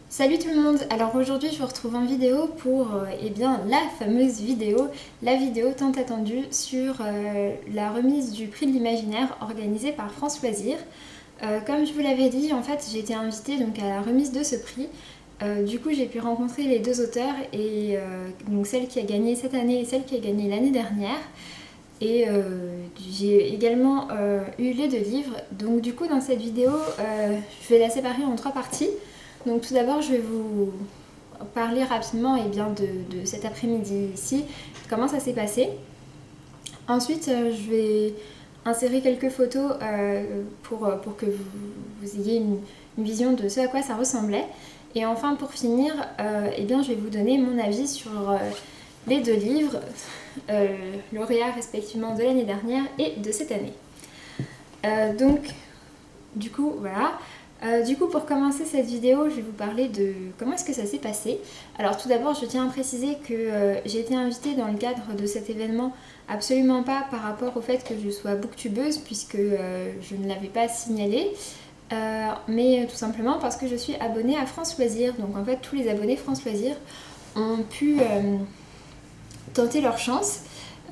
Salut tout le monde. Alors aujourd'hui je vous retrouve en vidéo pour la fameuse vidéo, la vidéo tant attendue sur la remise du prix de l'imaginaire organisée par France Loisirs. Comme je vous l'avais dit, en fait j'ai été invitée donc à la remise de ce prix. Du coup j'ai pu rencontrer les deux auteurs et donc celle qui a gagné cette année et celle qui a gagné l'année dernière. Et j'ai également eu les deux livres. Donc du coup dans cette vidéo je vais la séparer en trois parties. Donc tout d'abord je vais vous parler rapidement de cet après-midi ici, comment ça s'est passé. Ensuite je vais insérer quelques photos pour que vous ayez une vision de ce à quoi ça ressemblait. Et enfin pour finir, je vais vous donner mon avis sur les deux livres, lauréats respectivement de l'année dernière et de cette année. Du coup voilà. Pour commencer cette vidéo, je vais vous parler de comment est-ce que ça s'est passé. Alors tout d'abord, je tiens à préciser que j'ai été invitée dans le cadre de cet événement absolument pas par rapport au fait que je sois booktubeuse puisque je ne l'avais pas signalé, mais tout simplement parce que je suis abonnée à France Loisirs. Donc en fait, tous les abonnés France Loisirs ont pu tenter leur chance.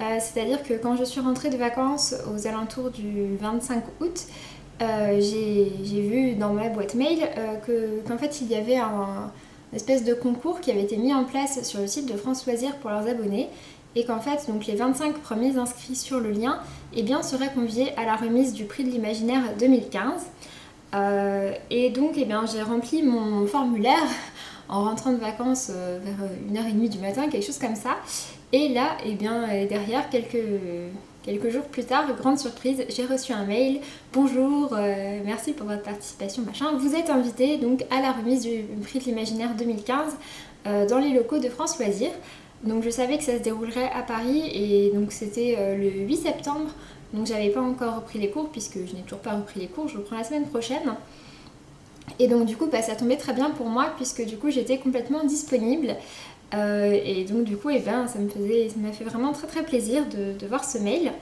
C'est-à-dire que quand je suis rentrée de vacances aux alentours du 25 août, j'ai vu dans ma boîte mail qu'en fait il y avait une espèce de concours qui avait été mis en place sur le site de France Loisirs pour leurs abonnés et qu'en fait donc les 25 premiers inscrits sur le lien seraient conviés à la remise du prix de l'imaginaire 2015. Et donc j'ai rempli mon formulaire en rentrant de vacances vers 1h30 du matin, quelque chose comme ça. Et là, derrière, quelques jours plus tard, grande surprise, j'ai reçu un mail. Bonjour, merci pour votre participation, machin. Vous êtes invité donc à la remise du prix de l'imaginaire 2015 dans les locaux de France Loisirs. Donc je savais que ça se déroulerait à Paris et donc c'était le 8 septembre. Donc j'avais pas encore repris les cours puisque je n'ai toujours pas repris les cours, je reprends la semaine prochaine. Et donc du coup ça tombait très bien pour moi puisque du coup j'étais complètement disponible. Et donc du coup ça m'a fait vraiment très très plaisir de voir ce mail.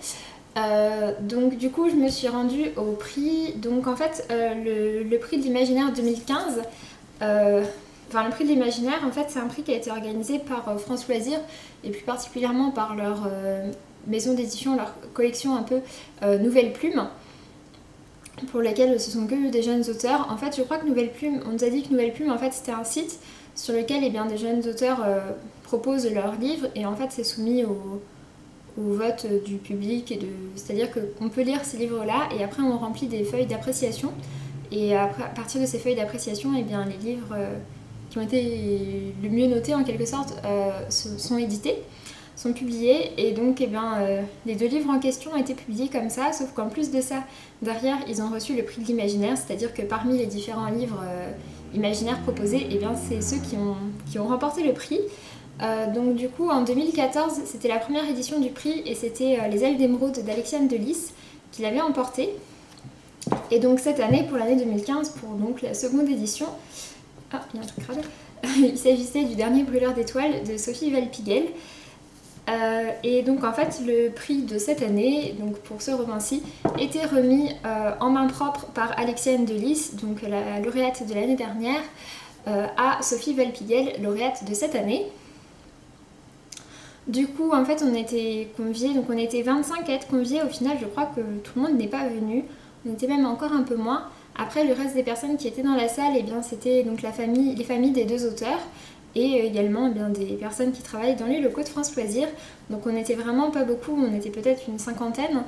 Donc du coup je me suis rendue au prix. Donc en fait le prix de l'imaginaire 2015, le prix de l'imaginaire en fait c'est un prix qui a été organisé par France Loisirs et plus particulièrement par leur maison d'édition, leur collection un peu Nouvelle Plume, pour laquelle ce sont que des jeunes auteurs. En fait je crois que Nouvelle Plume, on nous a dit que Nouvelle Plume en fait c'était un site sur lequel des jeunes auteurs proposent leurs livres et en fait c'est soumis au vote du public, c'est-à-dire qu'on peut lire ces livres-là et après on remplit des feuilles d'appréciation et après, à partir de ces feuilles d'appréciation, les livres qui ont été le mieux notés en quelque sorte sont édités, sont publiés et donc les deux livres en question ont été publiés comme ça, sauf qu'en plus de ça, derrière ils ont reçu le prix de l'imaginaire, c'est-à-dire que parmi les différents livres imaginaires proposés, c'est ceux qui ont remporté le prix. Donc du coup en 2014 c'était la première édition du prix et c'était Les Ailes d'émeraude d'Alexiane de Lys qui l'avait emporté. Et donc cette année, pour l'année 2015, pour donc la seconde édition, il y a un truc crade, il s'agissait du Dernier brûleur d'étoiles de Sophie Valpiguel. Et donc en fait le prix de cette année, donc pour ce roman-ci, était remis en main propre par Alexiane de Lys, donc la lauréate de l'année dernière, à Sophie Valpiguel, lauréate de cette année. Du coup en fait on était conviés, donc on était 25 à être conviés, au final je crois que tout le monde n'est pas venu, on était même encore un peu moins. Après le reste des personnes qui étaient dans la salle, c'était donc les familles des deux auteurs et également des personnes qui travaillent dans les locaux de France Loisirs. Donc on n'était vraiment pas beaucoup, on était peut-être une cinquantaine,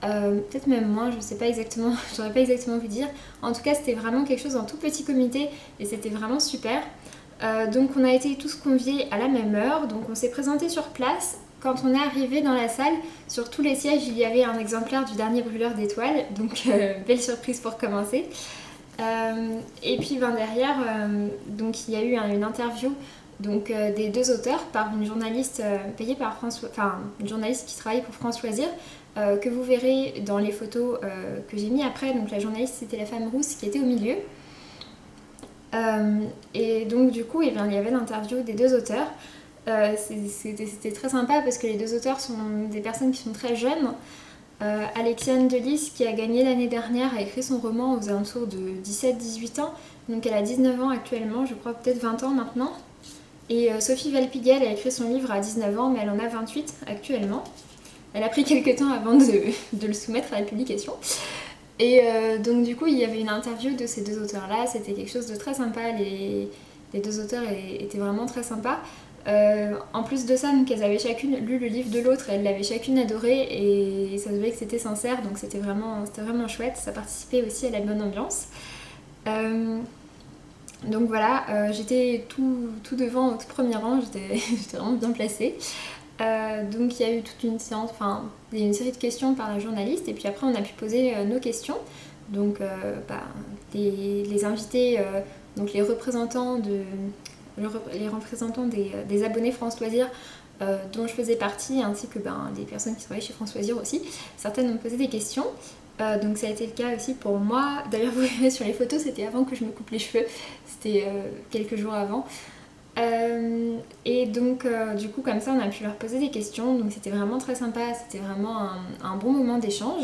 peut-être même moins, je sais pas exactement, je saurais pas exactement vous dire. En tout cas c'était vraiment quelque chose en tout petit comité et c'était vraiment super. Donc on a été tous conviés à la même heure, donc on s'est présenté sur place. Quand on est arrivé dans la salle, sur tous les sièges il y avait un exemplaire du Dernier brûleur d'étoiles, donc belle surprise pour commencer. Et puis derrière, donc il y a eu une interview des deux auteurs par une journaliste payée par une journaliste qui travaille pour France Loisirs, que vous verrez dans les photos que j'ai mis après. Donc la journaliste c'était la femme rousse qui était au milieu. Et donc du coup il y avait l'interview des deux auteurs. C'était très sympa parce que les deux auteurs sont des personnes qui sont très jeunes Alexiane Delis, qui a gagné l'année dernière, a écrit son roman aux alentours de 17-18 ans. Donc elle a 19 ans actuellement, je crois peut-être 20 ans maintenant. Et Sophie Valpiguel a écrit son livre à 19 ans, mais elle en a 28 actuellement. Elle a pris quelques temps avant de le soumettre à la publication. Et donc du coup, il y avait une interview de ces deux auteurs-là. C'était quelque chose de très sympa. Les deux auteurs étaient vraiment très sympas. En plus de ça, donc, elles avaient chacune lu le livre de l'autre, elles l'avaient chacune adoré et ça se voyait que c'était sincère, donc c'était vraiment chouette. Ça participait aussi à la bonne ambiance. Donc voilà, j'étais tout devant, au tout premier rang, j'étais vraiment bien placée. Donc il y a eu toute une séance, enfin il y a une série de questions par la journaliste et puis après on a pu poser nos questions. Donc les invités, donc les représentants des abonnés France Loisirs dont je faisais partie, ainsi que des personnes qui travaillent chez France Loisirs aussi, certaines ont posé des questions. Donc ça a été le cas aussi pour moi. D'ailleurs vous verrez sur les photos, c'était avant que je me coupe les cheveux, c'était quelques jours avant. Et donc du coup comme ça on a pu leur poser des questions, donc c'était vraiment très sympa, c'était vraiment un bon moment d'échange.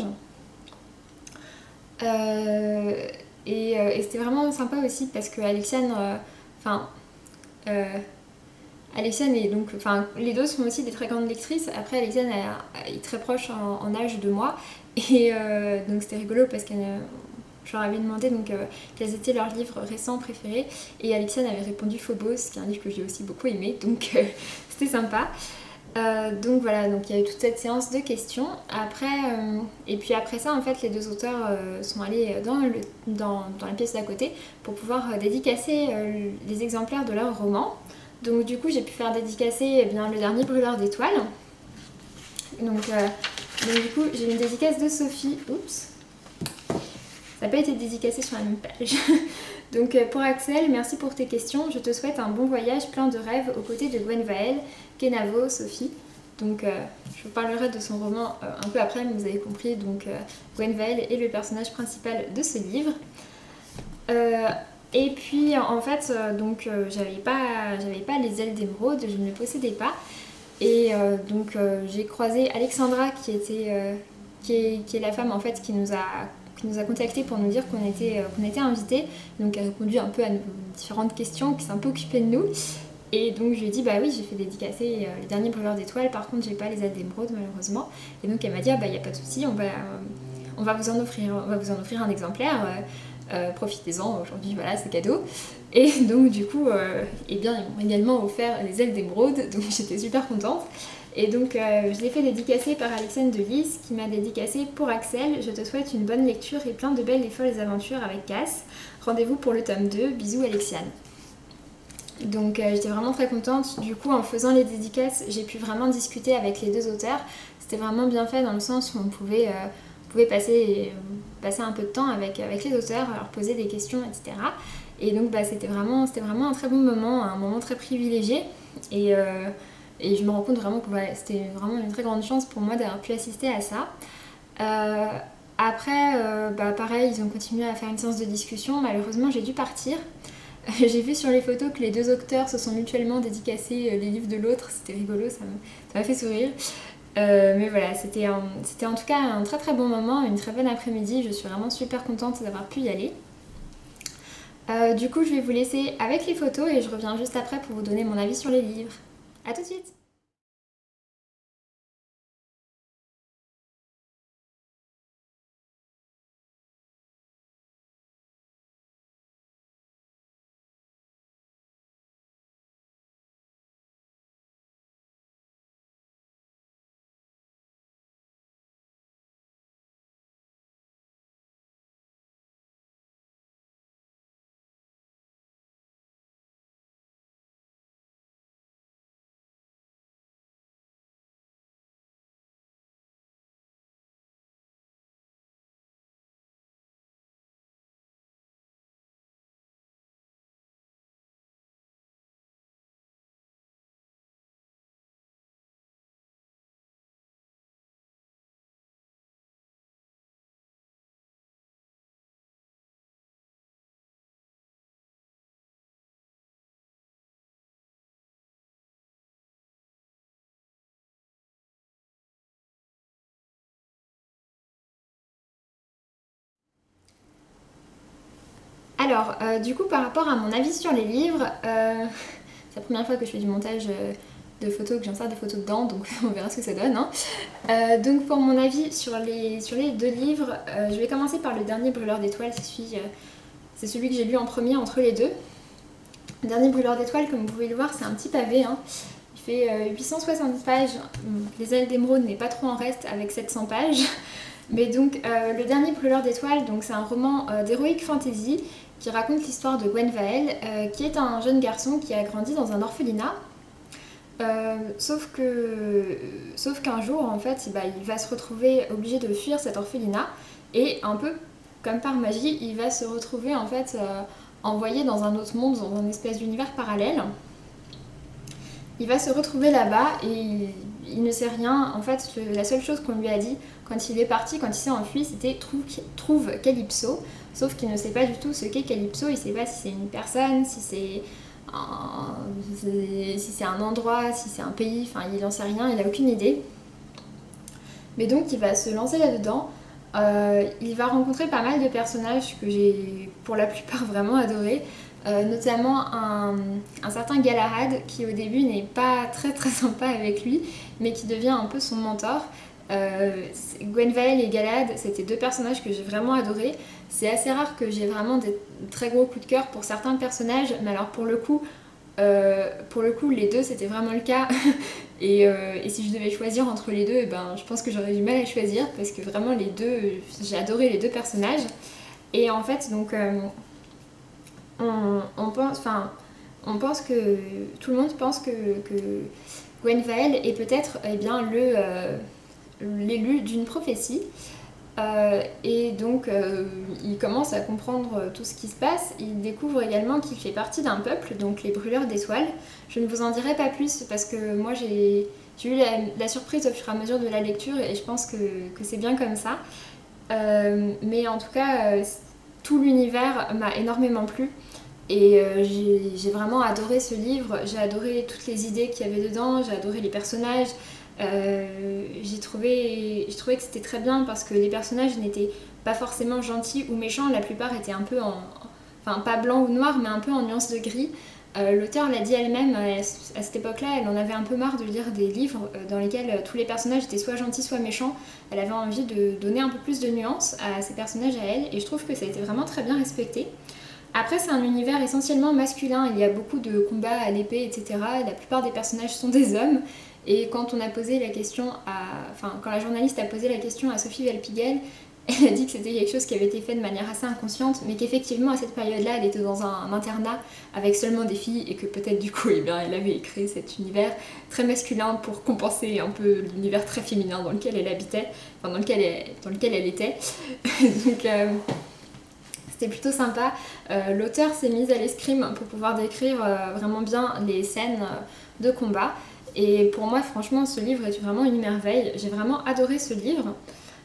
Et c'était vraiment sympa aussi parce que Alexiane, Alexiane est donc, enfin les deux sont aussi des très grandes lectrices. Après Alexiane est très proche en âge de moi et donc c'était rigolo parce qu'elle je leur avais demandé donc quels étaient leurs livres récents préférés et Alexiane avait répondu Phobos, qui est un livre que j'ai aussi beaucoup aimé, donc c'était sympa. Donc voilà, donc il y a eu toute cette séance de questions. Après, et puis après ça, en fait, les deux auteurs sont allés dans la pièce d'à côté pour pouvoir dédicacer les exemplaires de leur roman. Donc du coup, j'ai pu faire dédicacer le dernier brûleur d'étoiles. Donc du coup, j'ai une dédicace de Sophie. Oups. Ça n'a pas été dédicacé sur la même page. Donc pour Axel, merci pour tes questions. Je te souhaite un bon voyage plein de rêves aux côtés de Gwenvael, Kenavo, Sophie. Donc je vous parlerai de son roman un peu après, mais vous avez compris. Donc Gwenvael est le personnage principal de ce livre. Et puis en fait, j'avais pas les ailes d'émeraude, je ne les possédais pas. Et j'ai croisé Alexandra qui est la femme en fait qui nous a contactés pour nous dire qu'on était invités. Donc elle a répondu un peu à nos différentes questions, qui s'est un peu occupée de nous. Et donc je lui ai dit bah oui, j'ai fait dédicacer les derniers brûleurs d'étoiles, par contre j'ai pas les ailes d'émeraude malheureusement. Et donc elle m'a dit ah bah y a pas de souci, on va vous en offrir un exemplaire. Profitez-en, aujourd'hui voilà c'est cadeau. Et donc du coup ils m'ont également offert les ailes d'émeraude, donc j'étais super contente. Et donc je l'ai fait dédicacer par Alexiane Delis qui m'a dédicacé pour Axel. Je te souhaite une bonne lecture et plein de belles et folles aventures avec Cass. Rendez-vous pour le tome 2, bisous Alexiane. Donc j'étais vraiment très contente. Du coup en faisant les dédicaces j'ai pu vraiment discuter avec les deux auteurs. C'était vraiment bien fait dans le sens où on pouvait passer un peu de temps avec les auteurs, leur poser des questions, etc. Et donc c'était vraiment un très bon moment, un moment très privilégié. Et je me rends compte vraiment que c'était vraiment une très grande chance pour moi d'avoir pu assister à ça. Après, pareil, ils ont continué à faire une séance de discussion. Malheureusement, j'ai dû partir. J'ai vu sur les photos que les deux auteurs se sont mutuellement dédicacés les livres de l'autre. C'était rigolo, ça m'a fait sourire. Mais voilà, c'était en tout cas un très très bon moment, une très bonne après-midi. Je suis vraiment super contente d'avoir pu y aller. Du coup, je vais vous laisser avec les photos et je reviens juste après pour vous donner mon avis sur les livres. A tout de suite! Alors, du coup, par rapport à mon avis sur les livres, c'est la première fois que je fais du montage de photos, que j'insère des photos dedans, donc on verra ce que ça donne. Hein. Donc pour mon avis sur les deux livres, je vais commencer par le dernier Brûleur d'étoiles, c'est celui que j'ai lu en premier entre les deux. Le dernier Brûleur d'étoiles, comme vous pouvez le voir, c'est un petit pavé. Hein. Il fait 860 pages, Les ailes d'émeraude n'est pas trop en reste avec 700 pages. Mais donc le dernier Brûleur d'étoiles, c'est un roman d'heroic fantasy qui raconte l'histoire de Gwenvael, qui est un jeune garçon qui a grandi dans un orphelinat. Sauf qu'un jour, en fait, il va se retrouver obligé de fuir cet orphelinat et un peu comme par magie, il va se retrouver en fait envoyé dans un autre monde, dans un espèce d'univers parallèle. Il va se retrouver là-bas et il ne sait rien. En fait, la seule chose qu'on lui a dit quand il est parti, quand il s'est enfui, c'était trouve Calypso. Sauf qu'il ne sait pas du tout ce qu'est Calypso. Il ne sait pas si c'est une personne, si c'est un endroit, si c'est un pays. Enfin, il n'en sait rien, il n'a aucune idée. Mais donc, il va se lancer là-dedans. Il va rencontrer pas mal de personnages que j'ai pour la plupart vraiment adorés. Notamment un certain Galahad qui au début n'est pas très sympa avec lui mais qui devient un peu son mentor. Gwenvael et Galahad, c'était deux personnages que j'ai vraiment adorés. C'est assez rare que j'ai vraiment des très gros coups de cœur pour certains personnages, mais alors pour le coup les deux c'était vraiment le cas. Et si je devais choisir entre les deux, je pense que j'aurais du mal à choisir parce que vraiment les deux, j'ai adoré les deux personnages. Et en fait donc on pense que tout le monde pense que Gwenvael est peut-être l'élu d'une prophétie. Et donc il commence à comprendre tout ce qui se passe. Il découvre également qu'il fait partie d'un peuple, donc les Brûleurs d'étoiles. Je ne vous en dirai pas plus parce que moi j'ai eu la surprise au fur et à mesure de la lecture et je pense que c'est bien comme ça. Mais en tout cas, tout l'univers m'a énormément plu. Et j'ai vraiment adoré ce livre, j'ai adoré toutes les idées qu'il y avait dedans, j'ai adoré les personnages. J'ai trouvé que c'était très bien parce que les personnages n'étaient pas forcément gentils ou méchants, la plupart étaient un peu enfin pas blanc ou noir mais un peu en nuance de gris. L'auteur l'a dit elle-même, à cette époque-là elle en avait un peu marre de lire des livres dans lesquels tous les personnages étaient soit gentils soit méchants. Elle avait envie de donner un peu plus de nuances à ces personnages à elle et je trouve que ça a été vraiment très bien respecté. Après c'est un univers essentiellement masculin, il y a beaucoup de combats à l'épée etc. La plupart des personnages sont des hommes. Et quand on a posé la question quand la journaliste a posé la question à Sophie Welpigel, elle a dit que c'était quelque chose qui avait été fait de manière assez inconsciente, mais qu'effectivement à cette période-là, elle était dans un internat avec seulement des filles et que peut-être du coup, elle avait créé cet univers très masculin pour compenser un peu l'univers très féminin dans lequel elle habitait, enfin dans lequel elle était. Donc c'était plutôt sympa. L'auteur s'est mise à l'escrime pour pouvoir décrire vraiment bien les scènes de combat. Et pour moi, franchement, ce livre est vraiment une merveille. J'ai vraiment adoré ce livre.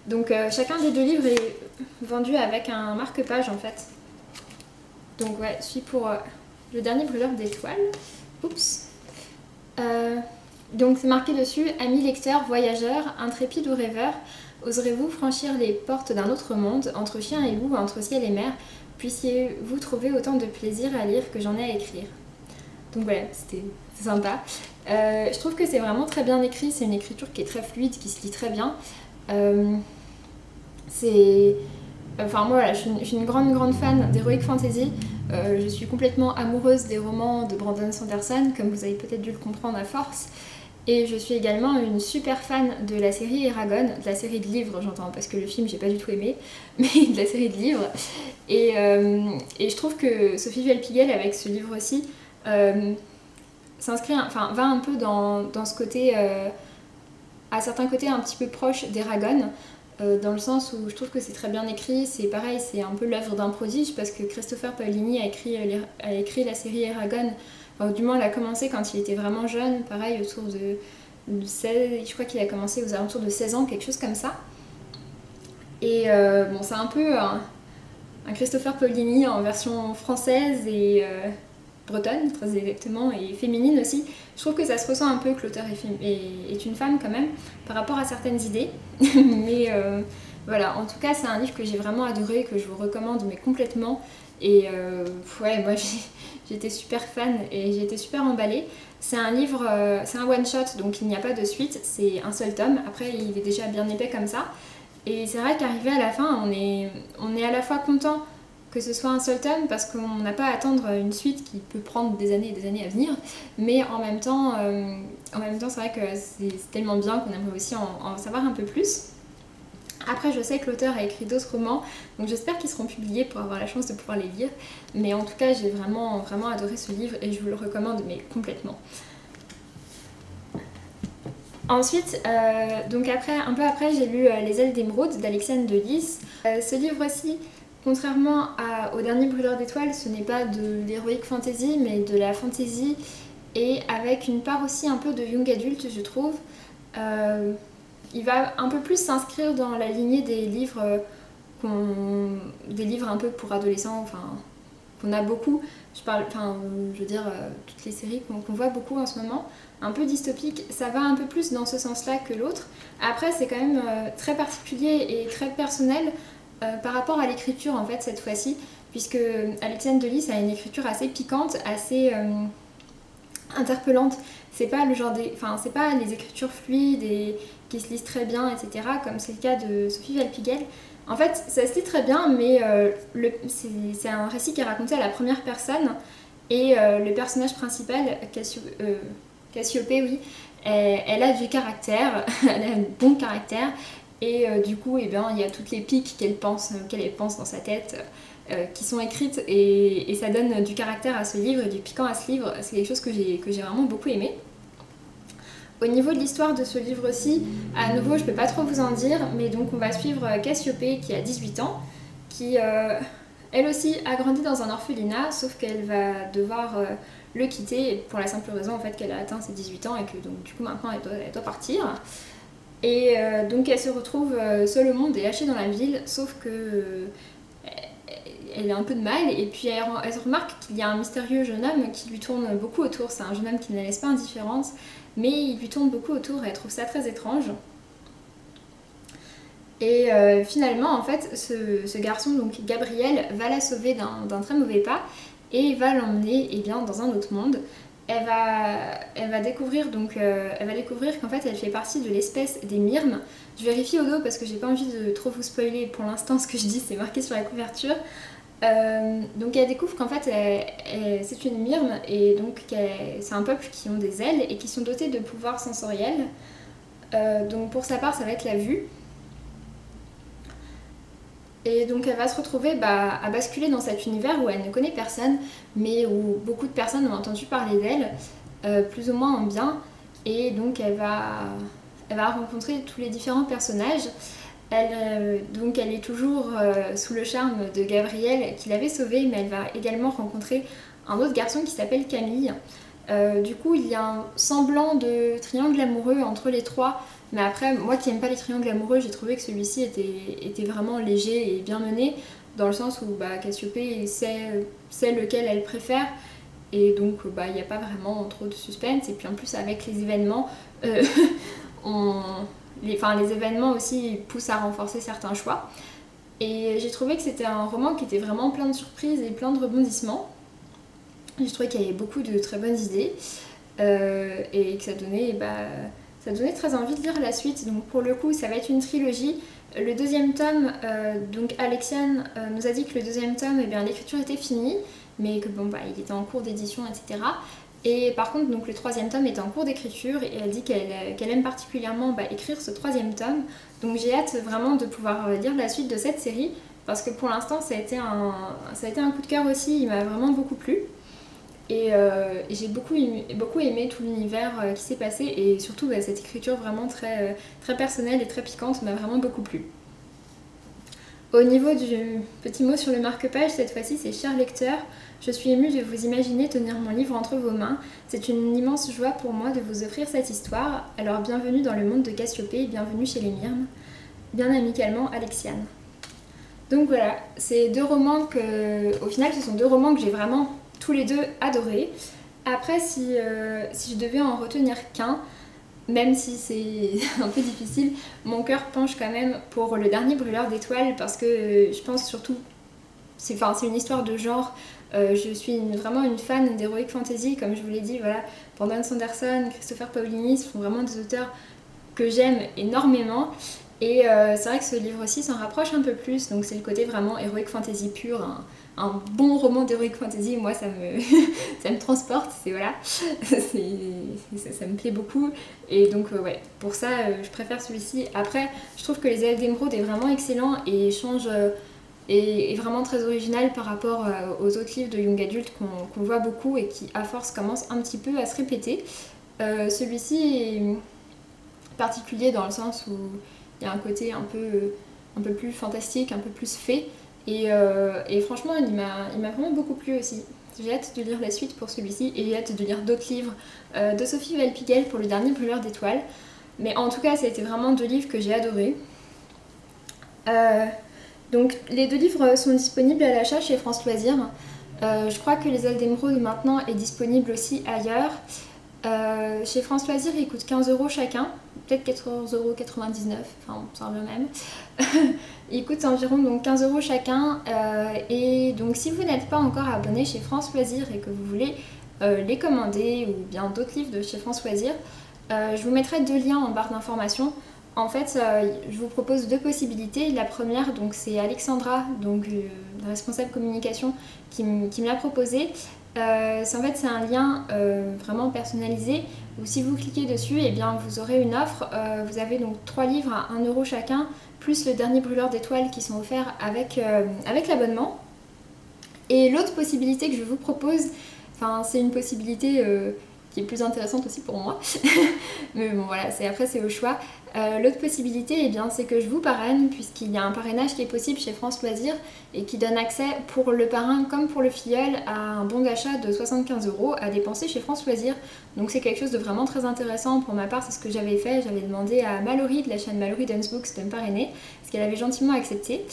Donc chacun des deux livres est vendu avec un marque-page en fait. Donc ouais, je suis pour le dernier Brûleur d'étoiles. Oups. Donc c'est marqué dessus, amis lecteurs, voyageurs, intrépides ou rêveurs, oserez-vous franchir les portes d'un autre monde, entre chien et loup, entre ciel et mer, puissiez-vous trouver autant de plaisir à lire que j'en ai à écrire. Donc voilà, c'est sympa. Je trouve que c'est vraiment très bien écrit, c'est une écriture qui est très fluide, qui se lit très bien. Enfin moi voilà, je suis une grande fan d'Heroic Fantasy. Je suis complètement amoureuse des romans de Brandon Sanderson, comme vous avez peut-être dû le comprendre à force. Et je suis également une super fan de la série Eragon, de la série de livres j'entends, parce que le film j'ai pas du tout aimé, mais de la série de livres. Et je trouve que Sophie Welpigel avec ce livre-ci va un peu dans ce côté, à certains côtés un petit peu proche d'Eragon, dans le sens où je trouve que c'est très bien écrit, c'est pareil, c'est un peu l'œuvre d'un prodige parce que Christopher Paolini a écrit la série Eragon, enfin, du moins l'a commencé quand il était vraiment jeune, pareil autour de 16, je crois qu'il a commencé aux alentours de 16 ans, quelque chose comme ça. Et bon, c'est un peu un Christopher Paolini en version française et bretonne, très exactement, et féminine aussi. Je trouve que ça se ressent un peu que l'auteur est une femme quand même, par rapport à certaines idées. Mais voilà, en tout cas c'est un livre que j'ai vraiment adoré, que je vous recommande mais complètement. Et ouais, moi j'étais super fan et j'ai été super emballée. C'est un livre, c'est un one shot, donc il n'y a pas de suite, c'est un seul tome. Après il est déjà bien épais comme ça. Et c'est vrai qu'arrivé à la fin, on est à la fois content que ce soit un seul tome parce qu'on n'a pas à attendre une suite qui peut prendre des années et des années à venir, mais en même temps c'est vrai que c'est tellement bien qu'on aimerait aussi en savoir un peu plus. Après, je sais que l'auteur a écrit d'autres romans, donc j'espère qu'ils seront publiés pour avoir la chance de pouvoir les lire. Mais en tout cas, j'ai vraiment, vraiment adoré ce livre et je vous le recommande, mais complètement. Ensuite, donc après, un peu après, j'ai lu Les ailes d'émeraude d'Alexiane de Lys. Ce livre-ci, contrairement au dernier Brûleur d'étoiles, ce n'est pas de l'heroic fantasy, mais de la fantasy et avec une part aussi un peu de young adulte, je trouve. Il va un peu plus s'inscrire dans la lignée des livres, des livres un peu pour adolescents, enfin qu'on a beaucoup. Je veux dire, toutes les séries qu'on voit beaucoup en ce moment, un peu dystopiques, ça va un peu plus dans ce sens-là que l'autre. Après, c'est quand même très particulier et très personnel par rapport à l'écriture en fait cette fois-ci, puisque Alexiane de Lys a une écriture assez piquante, assez interpellante. C'est pas le genre c'est pas les écritures fluides et qui se lisent très bien, etc. comme c'est le cas de Sophie Valpigel. En fait, ça se lit très bien, mais c'est un récit qui est raconté à la première personne et le personnage principal, Cassiopée, oui, elle a du caractère, elle a un bon caractère et du coup, eh bien, il y a toutes les piques qu'elle pense dans sa tête qui sont écrites et ça donne du caractère à ce livre et du piquant à ce livre. C'est quelque chose que j'ai vraiment beaucoup aimé. Au niveau de l'histoire de ce livre-ci, à nouveau je peux pas trop vous en dire, mais donc on va suivre Cassiopée qui a 18 ans, qui elle aussi a grandi dans un orphelinat, sauf qu'elle va devoir le quitter pour la simple raison en fait qu'elle a atteint ses 18 ans et que donc du coup maintenant elle doit partir. Et donc elle se retrouve seule au monde et lâchée dans la ville, sauf que elle a un peu de mal et puis elle se remarque qu'il y a un mystérieux jeune homme qui lui tourne beaucoup autour. C'est un jeune homme qui ne la laisse pas indifférente, mais il lui tourne beaucoup autour et elle trouve ça très étrange. Et finalement, en fait, ce garçon, donc Gabriel, va la sauver d'un très mauvais pas et va l'emmener dans un autre monde. Elle va découvrir qu'en fait elle fait partie de l'espèce des myrmes. Je vérifie au dos parce que j'ai pas envie de trop vous spoiler pour l'instant ce que je dis, c'est marqué sur la couverture. Donc elle découvre qu'en fait c'est une myrme et donc c'est un peuple qui ont des ailes et qui sont dotés de pouvoirs sensoriels. Donc pour sa part ça va être la vue. Et donc elle va se retrouver à basculer dans cet univers où elle ne connaît personne, mais où beaucoup de personnes ont entendu parler d'elle, plus ou moins en bien. Et donc elle va rencontrer tous les différents personnages. Donc elle est toujours sous le charme de Gabriel qui l'avait sauvée, mais elle va également rencontrer un autre garçon qui s'appelle Camille. Du coup il y a un semblant de triangle amoureux entre les trois. Mais après, moi qui n'aime pas les triangles amoureux, j'ai trouvé que celui-ci était vraiment léger et bien mené, dans le sens où Cassiopée sait lequel elle préfère, et donc il n'y a pas vraiment trop de suspense. Et puis en plus, avec les événements, les événements aussi poussent à renforcer certains choix. Et j'ai trouvé que c'était un roman qui était vraiment plein de surprises et plein de rebondissements. J'ai trouvé qu'il y avait beaucoup de très bonnes idées, et que ça donnait très envie de lire la suite. Donc pour le coup ça va être une trilogie. Le deuxième tome, donc Alexiane nous a dit que le deuxième tome, l'écriture était finie, mais que il était en cours d'édition, etc. Et par contre donc le troisième tome est en cours d'écriture et elle dit qu'elle aime particulièrement écrire ce troisième tome. Donc j'ai hâte vraiment de pouvoir lire la suite de cette série parce que pour l'instant ça a été un coup de cœur aussi, il m'a vraiment beaucoup plu. Et j'ai beaucoup aimé tout l'univers qui s'est passé et surtout cette écriture vraiment très, très personnelle et très piquante m'a vraiment beaucoup plu. Au niveau du petit mot sur le marque-page, cette fois-ci c'est cher lecteur, je suis émue de vous imaginer tenir mon livre entre vos mains. C'est une immense joie pour moi de vous offrir cette histoire. Alors bienvenue dans le monde de Cassiopée et bienvenue chez les Myrmes. Bien amicalement, Alexiane. Donc voilà, c'est au final ce sont deux romans que j'ai vraiment tous les deux adorés. Après si je devais en retenir qu'un, même si c'est un peu difficile, mon cœur penche quand même pour le dernier Brûleur d'étoiles parce que je pense surtout c'est une histoire de genre. Je suis vraiment une fan d'Heroic Fantasy, comme je vous l'ai dit, voilà. Brandon Sanderson, Christopher Paolini, ce sont vraiment des auteurs que j'aime énormément. Et c'est vrai que ce livre aussi s'en rapproche un peu plus, donc c'est le côté vraiment Heroic Fantasy pur, un bon roman d'Heroic Fantasy, moi ça me, ça me transporte, voilà, ça me plaît beaucoup. Et donc ouais, pour ça je préfère celui-ci. Après, je trouve que Les Ailes d'Émeraude est vraiment excellent et change... est vraiment très original par rapport aux autres livres de young adult qu'on voit beaucoup et qui à force commencent un petit peu à se répéter. Celui-ci est particulier dans le sens où il y a un côté un peu plus fantastique, un peu plus fée, et franchement il m'a vraiment beaucoup plu aussi. J'ai hâte de lire la suite pour celui-ci et j'ai hâte de lire d'autres livres de Sophie Valpiguel pour le dernier Brûleur d'étoiles. Mais en tout cas ça a été vraiment 2 livres que j'ai adorés. Donc les 2 livres sont disponibles à l'achat chez France Loisirs. Je crois que Les Ailes d'Émeraude maintenant est disponible aussi ailleurs. Chez France Loisirs, ils coûtent 15 € chacun, peut-être 14,99 €, enfin ça revient même. Ils coûtent environ donc 15 € chacun. Et donc si vous n'êtes pas encore abonné chez France Loisirs et que vous voulez les commander ou bien d'autres livres de chez France Loisirs, je vous mettrai 2 liens en barre d'informations. En fait, je vous propose 2 possibilités. La première, donc c'est Alexandra, donc la responsable communication, qui me l'a proposé. En fait, c'est un lien vraiment personnalisé où si vous cliquez dessus, eh bien, vous aurez une offre. Vous avez donc 3 livres à 1 € chacun, plus le dernier Brûleur d'étoiles qui sont offerts avec l'abonnement. Et l'autre possibilité que je vous propose, c'est une possibilité qui est plus intéressante aussi pour moi. Mais bon voilà, après c'est au choix. L'autre possibilité, eh bien, c'est que je vous parraine, puisqu'il y a un parrainage qui est possible chez France Loisirs et qui donne accès pour le parrain comme pour le filleul à un bon d'achat de 75 € à dépenser chez France Loisirs. Donc c'est quelque chose de vraiment très intéressant. Pour ma part, c'est ce que j'avais fait. J'avais demandé à Mallory de la chaîne Mallory Dance Books de me parrainer, ce qu'elle avait gentiment accepté.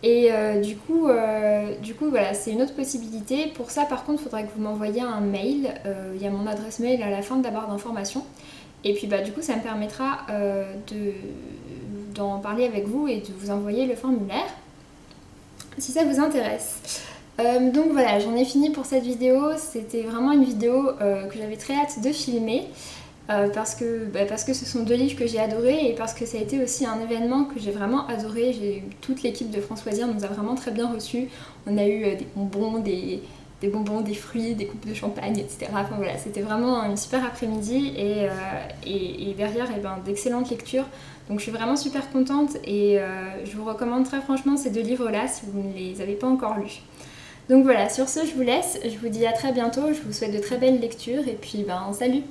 Et du coup voilà, c'est une autre possibilité. Pour ça par contre il faudra que vous m'envoyiez un mail, il y a mon adresse mail à la fin de la barre d'informations. Et puis du coup ça me permettra d'en parler avec vous et de vous envoyer le formulaire si ça vous intéresse. Donc voilà, j'en ai fini pour cette vidéo. C'était vraiment une vidéo que j'avais très hâte de filmer. Parce que ce sont 2 livres que j'ai adorés et parce que ça a été aussi un événement que j'ai vraiment adoré. Toute l'équipe de France Loisirs nous a vraiment très bien reçus. On a eu des bonbons, des fruits, des coupes de champagne, etc. Enfin voilà, c'était vraiment une super après-midi et derrière d'excellentes lectures. Donc je suis vraiment super contente et je vous recommande très franchement ces 2 livres-là si vous ne les avez pas encore lus. Donc voilà, sur ce je vous laisse, je vous dis à très bientôt, je vous souhaite de très belles lectures et puis salut!